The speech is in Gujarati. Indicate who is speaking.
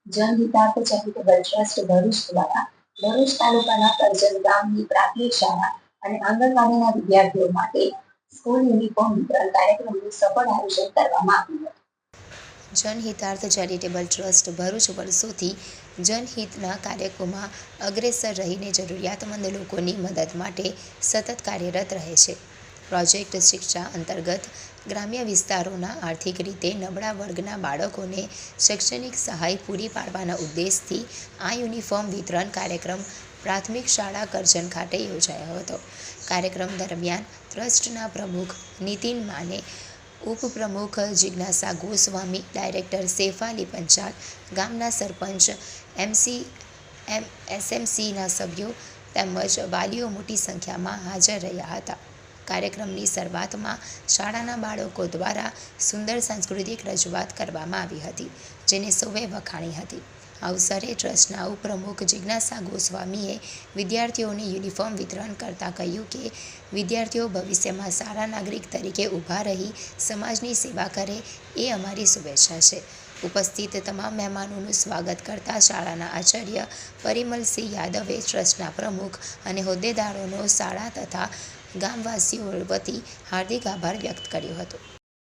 Speaker 1: જનહિતાર્થ ચેરિટેબલ ટ્રસ્ટ ભરૂચ દ્વારા ભરૂચ તાલુકાના કરજણ ગામની પ્રાથમિક શાળા અને આંગણવાડીના વિદ્યાર્થીઓ માટે સ્કૂલ યુનિફોર્મ વિતરણ કાર્યક્રમનું સફળ આયોજન કરવામાં આવ્યું હતું.
Speaker 2: જનહિતાર્થ ચેરિટેબલ ટ્રસ્ટ ભરૂચ વર્ષોથી જનહિતના કાર્યોમાં અગ્રેસર રહીને જરૂરિયાતમંદ લોકોની મદદ માટે સતત કાર્યરત રહે છે. પ્રોજેક્ટ શિક્ષા અંતર્ગત ગ્રામ્ય વિસ્તારોના આર્થિક રીતે નબળા વર્ગના બાળકોને શૈક્ષણિક સહાય પૂરી પાડવાના ઉદ્દેશથી આ યુનિફોર્મ વિતરણ કાર્યક્રમ પ્રાથમિક શાળા કરજણ ખાતે યોજાયો હતો. કાર્યક્રમ દરમિયાન ટ્રસ્ટના પ્રમુખ નીતિન માને, ઉપપ્રમુખ જિજ્ઞાસા ગોસ્વામી, ડાયરેક્ટર શેફાલી પંચાલ, ગામના સરપંચ, એસએમસીના સભ્યો તેમજ વાલીઓ મોટી સંખ્યામાં હાજર રહ્યા હતા. કાર્યક્રમની શરૂઆતમાં શાળાના બાળકો દ્વારા સુંદર સાંસ્કૃતિક રજૂઆત કરવામાં આવી હતી, જેને સૌએ વખાણી હતી. આ અવસરે ટ્રસ્ટના ઉપપ્રમુખ જિજ્ઞાસા ગોસ્વામીએ વિદ્યાર્થીઓને યુનિફોર્મ વિતરણ કરતાં કહ્યું કે વિદ્યાર્થીઓ ભવિષ્યમાં સારા નાગરિક તરીકે ઊભા રહી સમાજની સેવા કરે એ અમારી શુભેચ્છા છે. ઉપસ્થિત તમામ મહેમાનોનું સ્વાગત કરતા શાળાના આચાર્ય પરિમલસિંહ યાદવે ટ્રસ્ટના પ્રમુખ અને હોદ્દેદારોનો શાળા તથા ગામવાસીઓ વતી હાર્દિક આભાર વ્યક્ત કર્યો હતો.